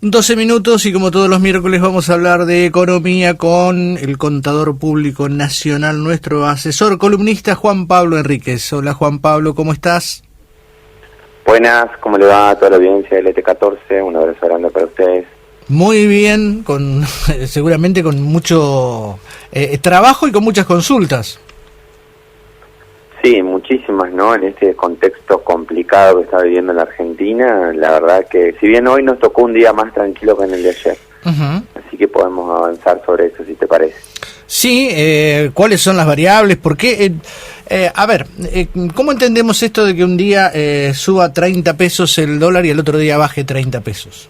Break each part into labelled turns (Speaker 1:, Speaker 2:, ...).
Speaker 1: 12 minutos y como todos los miércoles vamos a hablar de economía con el contador público nacional, nuestro asesor columnista Juan Pablo Enríquez. Hola Juan Pablo, ¿cómo estás?
Speaker 2: Buenas, ¿cómo le va a toda la audiencia del ET14? Un abrazo grande para ustedes.
Speaker 1: Muy bien, seguramente con mucho trabajo y con muchas consultas.
Speaker 2: Sí, muchísimas, ¿no? En este contexto complicado que está viviendo la Argentina, la verdad que si bien hoy nos tocó un día más tranquilo que en el de ayer, así que podemos avanzar sobre eso, si te parece.
Speaker 1: Sí, ¿cuáles son las variables? ¿Por qué? ¿Cómo entendemos esto de que un día suba 30 pesos el dólar y el otro día baje 30 pesos?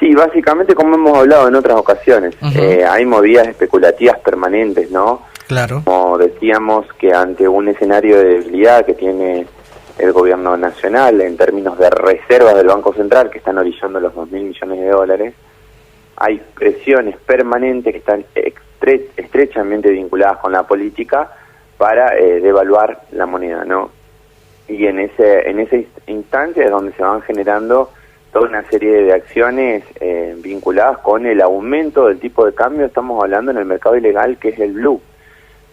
Speaker 2: Sí, básicamente como hemos hablado en otras ocasiones, hay movidas especulativas permanentes, ¿no?
Speaker 1: Claro.
Speaker 2: Como decíamos que ante un escenario de debilidad que tiene el gobierno nacional en términos de reservas del Banco Central que están orillando los 2.000 millones de dólares, hay presiones permanentes que están estrechamente vinculadas con la política para devaluar la moneda, ¿no? Y en esa instancia es donde se van generando toda una serie de acciones vinculadas con el aumento del tipo de cambio. Estamos hablando en el mercado ilegal, que es el blue.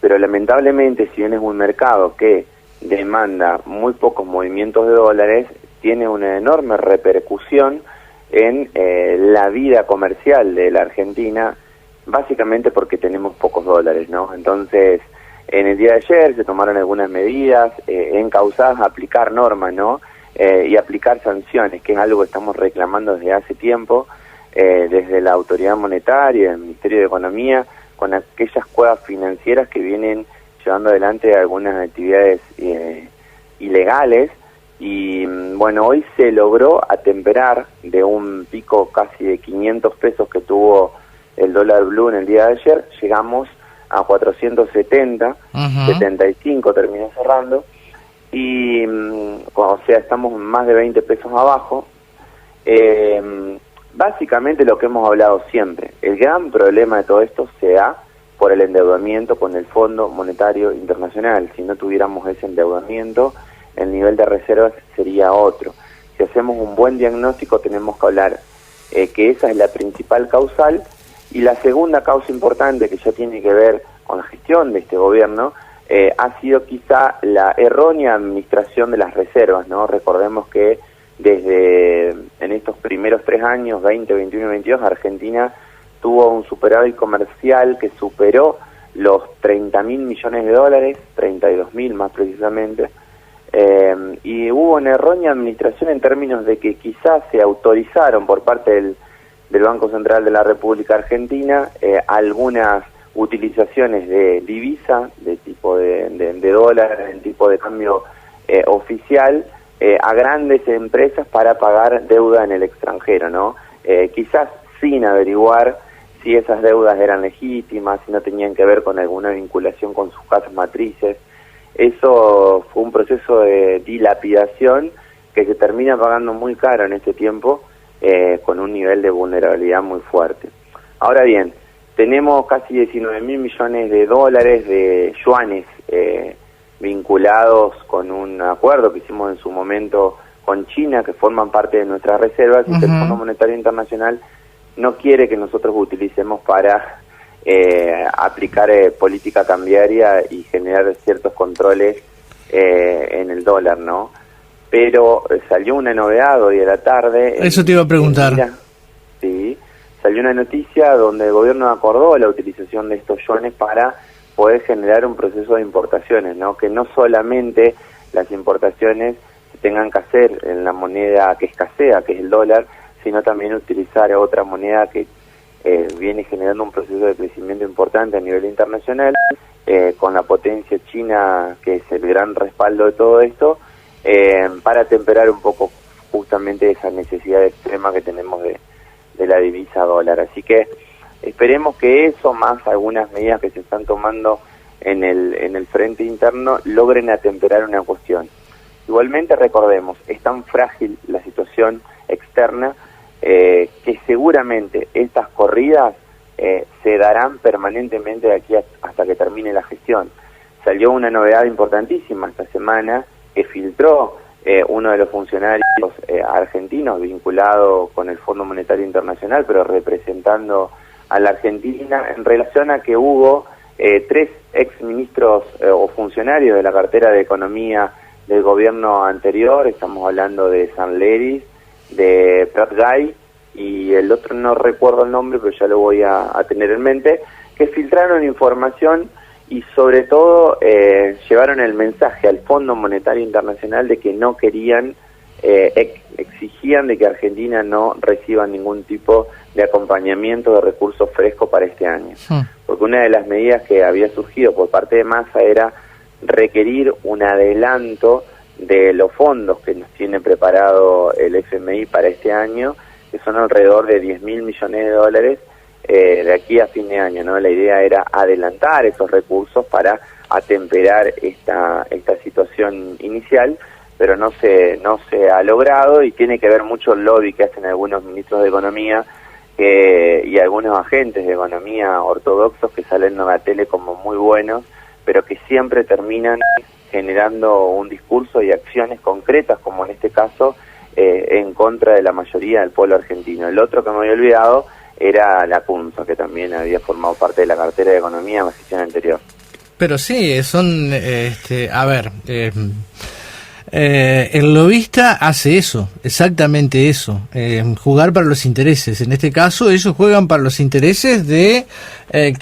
Speaker 2: Pero lamentablemente, si bien es un mercado que demanda muy pocos movimientos de dólares, tiene una enorme repercusión en la vida comercial de la Argentina, básicamente porque tenemos pocos dólares, ¿no? Entonces, en el día de ayer se tomaron algunas medidas encausadas a aplicar normas, ¿no? Y aplicar sanciones, que es algo que estamos reclamando desde hace tiempo, desde la Autoridad Monetaria, el Ministerio de Economía, con aquellas cuevas financieras que vienen llevando adelante algunas actividades ilegales. Y bueno, hoy se logró atemperar de un pico casi de 500 pesos que tuvo el dólar blue en el día de ayer, llegamos a 470, 75 terminó cerrando, y o sea, estamos más de 20 pesos abajo. Básicamente lo que hemos hablado siempre, el gran problema de todo esto se da por el endeudamiento con el Fondo Monetario Internacional. Si no tuviéramos ese endeudamiento, el nivel de reservas sería otro. Si hacemos un buen diagnóstico, tenemos que hablar que esa es la principal causal, y la segunda causa importante, que ya tiene que ver con la gestión de este gobierno, ha sido quizá la errónea administración de las reservas, ¿no? Recordemos que desde en estos primeros 3 años, 20, 21 y 22, Argentina tuvo un superávit comercial que superó los 30.000 millones de dólares, 32.000 más precisamente, y hubo una errónea administración en términos de que quizás se autorizaron por parte del Banco Central de la República Argentina algunas utilizaciones de divisa, de tipo de dólar, en tipo de cambio oficial, a grandes empresas para pagar deuda en el extranjero, ¿no? Quizás sin averiguar si esas deudas eran legítimas, si no tenían que ver con alguna vinculación con sus casas matrices. Eso fue un proceso de dilapidación que se termina pagando muy caro en este tiempo, con un nivel de vulnerabilidad muy fuerte. Ahora bien, tenemos casi 19.000 millones de dólares de yuanes vinculados con un acuerdo que hicimos en su momento con China, que forman parte de nuestras reservas, y que el Fondo Monetario Internacional no quiere que nosotros utilicemos para aplicar política cambiaria y generar ciertos controles en el dólar, ¿no? Pero salió una novedad hoy a la tarde.
Speaker 1: Eso te iba a preguntar.
Speaker 2: Sí, salió una noticia donde el gobierno acordó la utilización de estos yuanes para poder generar un proceso de importaciones, ¿no? Que no solamente las importaciones se tengan que hacer en la moneda que escasea, que es el dólar, sino también utilizar otra moneda que viene generando un proceso de crecimiento importante a nivel internacional, con la potencia china, que es el gran respaldo de todo esto, para temperar un poco justamente esa necesidad extrema que tenemos de la divisa dólar. Así que esperemos que eso, más algunas medidas que se están tomando en el frente interno, logren atemperar una cuestión. Igualmente recordemos, es tan frágil la situación externa que seguramente estas corridas se darán permanentemente de aquí hasta que termine la gestión. Salió una novedad importantísima esta semana que filtró uno de los funcionarios argentinos vinculado con el Fondo Monetario Internacional, pero representando a la Argentina, en relación a que hubo 3 exministros o funcionarios de la cartera de Economía del gobierno anterior, estamos hablando de Sanleris, de Prat-Gay, y el otro no recuerdo el nombre, pero ya lo voy a tener en mente, que filtraron información y sobre todo llevaron el mensaje al Fondo Monetario Internacional de que no querían, exigían de que Argentina no reciba ningún tipo de acompañamiento de recursos frescos para este año. Porque una de las medidas que había surgido por parte de Massa era requerir un adelanto de los fondos que nos tiene preparado el FMI para este año, que son alrededor de 10.000 millones de dólares, de aquí a fin de año, ¿no? La idea era adelantar esos recursos para atemperar esta situación inicial, pero no se ha logrado, y tiene que ver mucho el lobby que hacen algunos ministros de Economía y algunos agentes de economía ortodoxos que salen en la tele como muy buenos, pero que siempre terminan generando un discurso y acciones concretas, como en este caso, en contra de la mayoría del pueblo argentino. El otro que me había olvidado era la CUNSO, que también había formado parte de la cartera de Economía en la gestión anterior.
Speaker 1: Pero sí, son, el lobista hace eso, exactamente eso, jugar para los intereses. En este caso, ellos juegan para los intereses de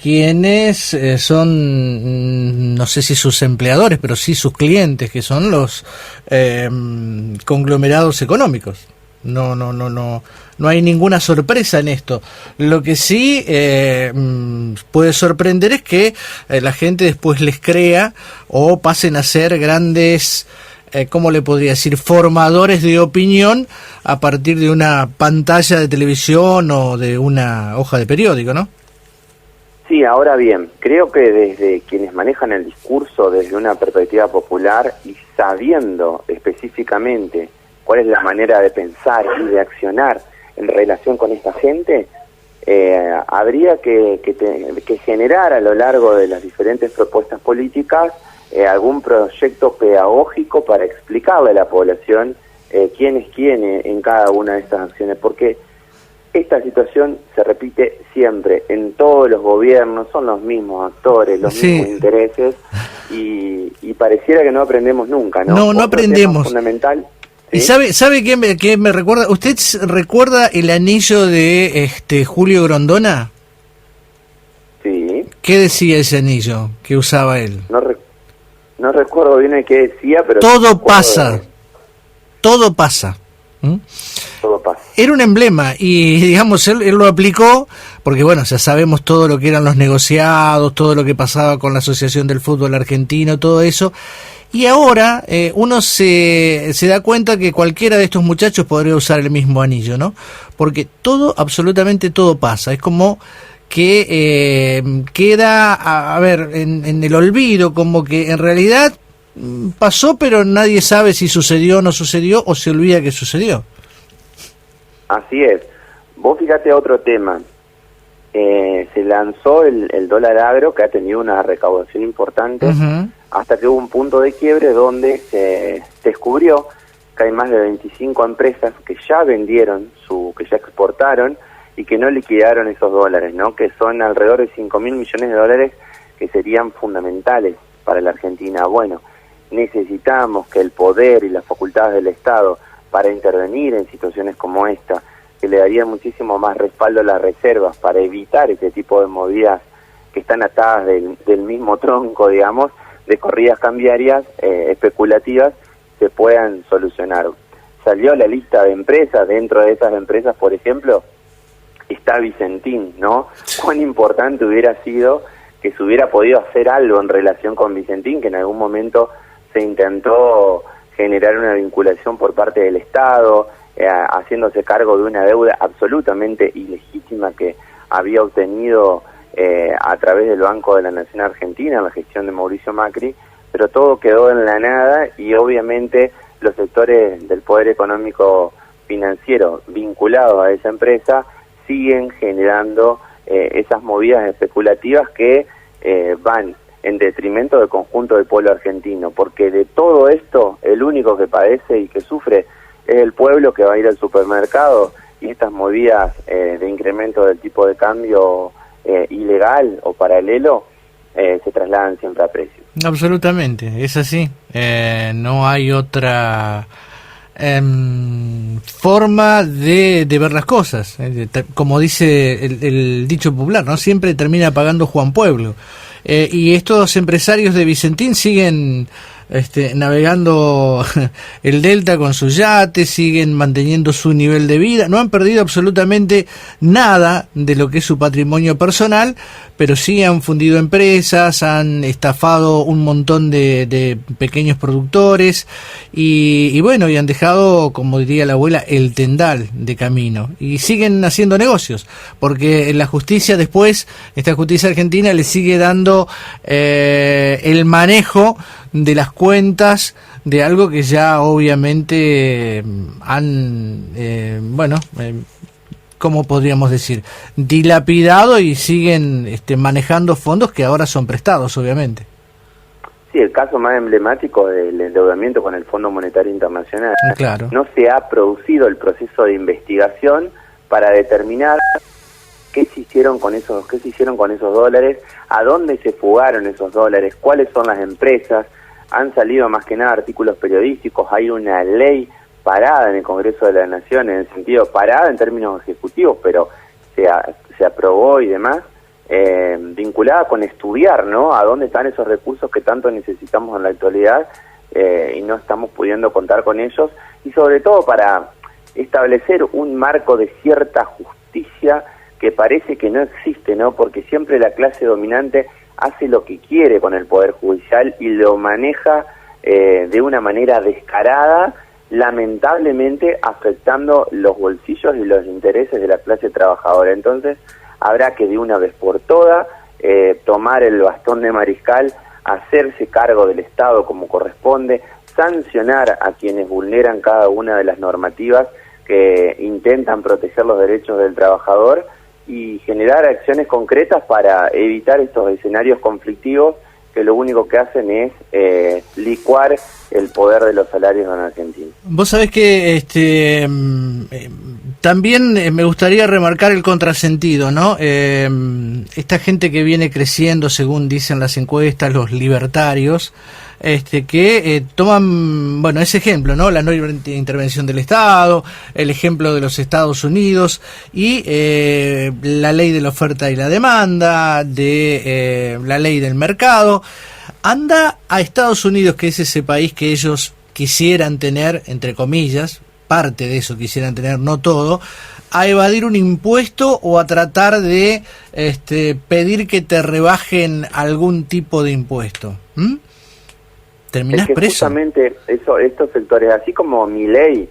Speaker 1: quienes son, no sé si sus empleadores, pero sí sus clientes, que son los conglomerados económicos. No hay ninguna sorpresa en esto. Lo que sí puede sorprender es que la gente después les crea o pasen a ser grandes, ¿cómo le podría decir?, formadores de opinión a partir de una pantalla de televisión o de una hoja de periódico, ¿no?
Speaker 2: Sí, ahora bien, creo que desde quienes manejan el discurso desde una perspectiva popular y sabiendo específicamente cuál es la manera de pensar y de accionar en relación con esta gente, habría que generar a lo largo de las diferentes propuestas políticas algún proyecto pedagógico para explicarle a la población quién es quién en cada una de estas acciones, porque esta situación se repite siempre, en todos los gobiernos, son los mismos actores, los mismos intereses, y pareciera que no aprendemos nunca, ¿no?
Speaker 1: No aprendemos.
Speaker 2: Fundamental.
Speaker 1: ¿Sí? ¿Y sabe qué me recuerda? ¿Usted recuerda el anillo de Julio Grondona?
Speaker 2: Sí.
Speaker 1: ¿Qué decía ese anillo que usaba él?
Speaker 2: No recuerdo bien qué decía, pero...
Speaker 1: Todo pasa. Todo pasa.
Speaker 2: Todo pasa.
Speaker 1: Era un emblema y, digamos, él lo aplicó porque, bueno, ya sabemos todo lo que eran los negociados, todo lo que pasaba con la Asociación del Fútbol Argentino, todo eso. Y ahora uno se da cuenta que cualquiera de estos muchachos podría usar el mismo anillo, ¿no? Porque todo, absolutamente todo pasa. Es como que queda, en el olvido, como que en realidad pasó, pero nadie sabe si sucedió o no sucedió, o se olvida que sucedió.
Speaker 2: Así es. Vos fíjate otro tema. Se lanzó el dólar agro, que ha tenido una recaudación importante, hasta que hubo un punto de quiebre donde se descubrió que hay más de 25 empresas que ya vendieron, que ya exportaron y que no liquidaron esos dólares, ¿no? Que son alrededor de 5.000 millones de dólares que serían fundamentales para la Argentina. Bueno, necesitamos que el poder y las facultades del Estado para intervenir en situaciones como esta, que le darían muchísimo más respaldo a las reservas para evitar este tipo de movidas que están atadas del mismo tronco, digamos, de corridas cambiarias especulativas, se puedan solucionar. Salió la lista de empresas, dentro de esas empresas, por ejemplo, está Vicentín, ¿no? Cuán importante hubiera sido que se hubiera podido hacer algo en relación con Vicentín, que en algún momento se intentó generar una vinculación por parte del Estado, haciéndose cargo de una deuda absolutamente ilegítima que había obtenido a través del Banco de la Nación Argentina en la gestión de Mauricio Macri, pero todo quedó en la nada y obviamente los sectores del poder económico financiero vinculados a esa empresa siguen generando esas movidas especulativas que van en detrimento del conjunto del pueblo argentino, porque de todo esto el único que padece y que sufre es el pueblo que va a ir al supermercado, y estas movidas de incremento del tipo de cambio ilegal o paralelo se trasladan siempre a precios.
Speaker 1: Absolutamente, es así. No hay otra forma de ver las cosas. Como dice el dicho popular, ¿no? Siempre termina pagando Juan Pueblo. Y estos empresarios de Vicentín siguen navegando el delta con sus yates, siguen manteniendo su nivel de vida, no han perdido absolutamente nada de lo que es su patrimonio personal, pero sí han fundido empresas, han estafado un montón de pequeños productores y bueno, y han dejado, como diría la abuela, el tendal de camino, y siguen haciendo negocios, porque la justicia después, esta justicia argentina le sigue dando el manejo de las cuentas de algo que ya obviamente han, ¿cómo podríamos decir? Dilapidado, y siguen manejando fondos que ahora son prestados, obviamente.
Speaker 2: Sí, el caso más emblemático del endeudamiento con el Fondo Monetario Internacional.
Speaker 1: Claro.
Speaker 2: No se ha producido el proceso de investigación para determinar qué se hicieron con esos dólares, a dónde se fugaron esos dólares, cuáles son las empresas. Han salido más que nada artículos periodísticos, hay una ley parada en el Congreso de la Nación, en el sentido parada en términos ejecutivos, pero se aprobó y demás, vinculada con estudiar, ¿no?, a dónde están esos recursos que tanto necesitamos en la actualidad y no estamos pudiendo contar con ellos, y sobre todo para establecer un marco de cierta justicia que parece que no existe, ¿no?, porque siempre la clase dominante hace lo que quiere con el Poder Judicial y lo maneja de una manera descarada, lamentablemente afectando los bolsillos y los intereses de la clase trabajadora. Entonces habrá que de una vez por todas tomar el bastón de mariscal, hacerse cargo del Estado como corresponde, sancionar a quienes vulneran cada una de las normativas que intentan proteger los derechos del trabajador, y generar acciones concretas para evitar estos escenarios conflictivos que lo único que hacen es licuar el poder de los salarios en Argentina.
Speaker 1: Vos sabés que también me gustaría remarcar el contrasentido, ¿no? Esta gente que viene creciendo, según dicen las encuestas, los libertarios, que toman, bueno, ese ejemplo, ¿no?, la no intervención del Estado, el ejemplo de los Estados Unidos y la ley de la oferta y la demanda, de la ley del mercado. Anda a Estados Unidos, que es ese país que ellos quisieran tener, entre comillas, parte de eso quisieran tener, no todo, a evadir un impuesto o a tratar de pedir que te rebajen algún tipo de impuesto. ¿Terminás preso?
Speaker 2: Justamente estos sectores, así como Milei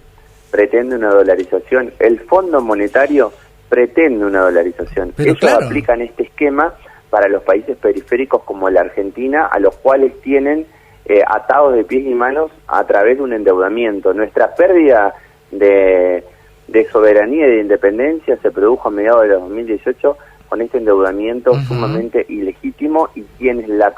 Speaker 2: pretende una dolarización, el Fondo Monetario pretende una dolarización.
Speaker 1: Pero
Speaker 2: ellos
Speaker 1: claro,
Speaker 2: aplican este esquema para los países periféricos como la Argentina, a los cuales tienen atados de pies y manos a través de un endeudamiento. Nuestra pérdida de soberanía y de independencia se produjo a mediados de 2018 con este endeudamiento sumamente ilegítimo, y quienes lo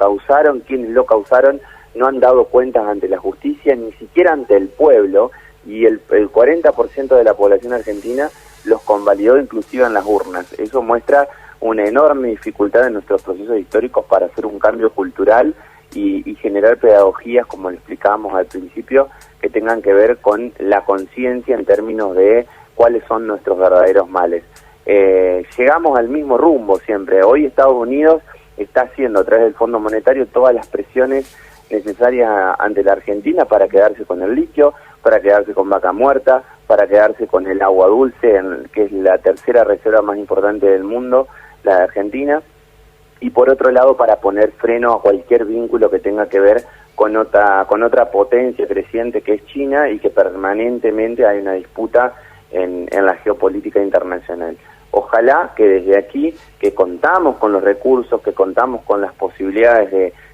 Speaker 2: causaron no han dado cuentas ante la justicia, ni siquiera ante el pueblo, y el 40% de la población argentina los convalidó inclusive en las urnas. Eso muestra una enorme dificultad en nuestros procesos históricos para hacer un cambio cultural y generar pedagogías, como le explicábamos al principio, que tengan que ver con la conciencia en términos de cuáles son nuestros verdaderos males. Llegamos al mismo rumbo siempre. Hoy Estados Unidos está haciendo a través del Fondo Monetario todas las presiones necesarias ante la Argentina para quedarse con el litio, para quedarse con Vaca Muerta, para quedarse con el agua dulce, que es la tercera reserva más importante del mundo, la de Argentina, y por otro lado para poner freno a cualquier vínculo que tenga que ver con otra potencia creciente que es China, y que permanentemente hay una disputa en la geopolítica internacional. Ojalá que desde aquí, que contamos con los recursos, que contamos con las posibilidades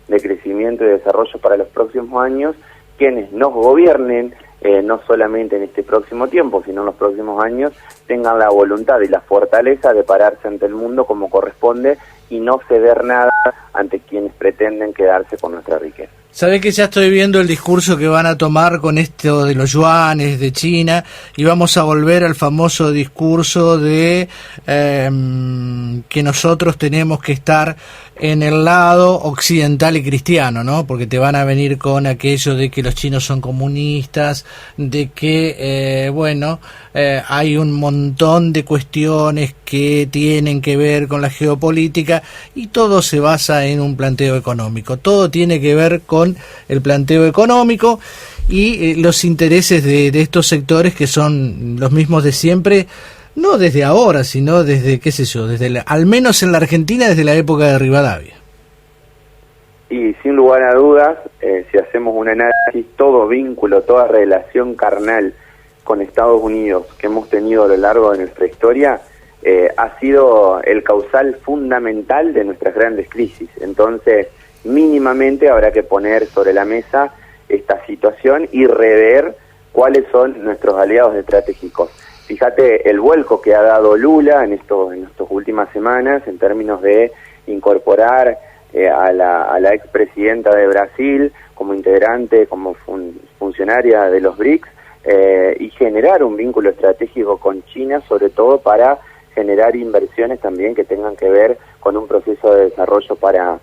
Speaker 2: de crecimiento y desarrollo para los próximos años, quienes nos gobiernen, no solamente en este próximo tiempo, sino en los próximos años, tengan la voluntad y la fortaleza de pararse ante el mundo como corresponde y no ceder nada ante quienes pretenden quedarse con nuestra riqueza.
Speaker 1: Sabés que ya estoy viendo el discurso que van a tomar con esto de los yuanes de China y vamos a volver al famoso discurso de que nosotros tenemos que estar en el lado occidental y cristiano, ¿no? Porque te van a venir con aquello de que los chinos son comunistas, de que, hay un montón de cuestiones que tienen que ver con la geopolítica y todo se basa en un planteo económico. Todo tiene que ver con el planteo económico y los intereses de estos sectores que son los mismos de siempre, no desde ahora, sino desde, qué sé yo, al menos en la Argentina, desde la época de Rivadavia.
Speaker 2: Y sin lugar a dudas, si hacemos un análisis, todo vínculo, toda relación carnal con Estados Unidos que hemos tenido a lo largo de nuestra historia, ha sido el causal fundamental de nuestras grandes crisis. Entonces, mínimamente habrá que poner sobre la mesa esta situación y rever cuáles son nuestros aliados estratégicos. Fíjate el vuelco que ha dado Lula en estas últimas semanas en términos de incorporar a la expresidenta de Brasil como integrante, como funcionaria de los BRICS, y generar un vínculo estratégico con China, sobre todo para generar inversiones también que tengan que ver con un proceso de desarrollo para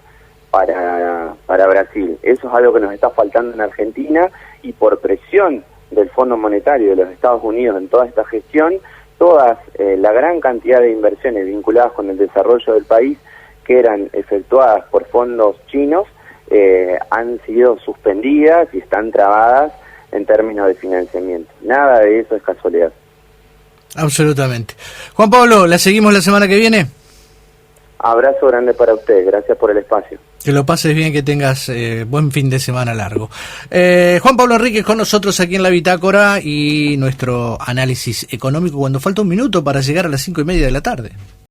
Speaker 2: Brasil. Eso es algo que nos está faltando en Argentina y por presión del Fondo Monetario de los Estados Unidos en toda esta gestión, la gran cantidad de inversiones vinculadas con el desarrollo del país que eran efectuadas por fondos chinos han sido suspendidas y están trabadas en términos de financiamiento. Nada de eso es casualidad.
Speaker 1: Absolutamente. Juan Pablo, ¿la seguimos la semana que viene?
Speaker 2: Abrazo grande para usted, gracias por el espacio.
Speaker 1: Que lo pases bien, que tengas buen fin de semana largo. Juan Pablo Enríquez con nosotros aquí en La Bitácora y nuestro análisis económico cuando falta un minuto para llegar a las 5:30 de la tarde.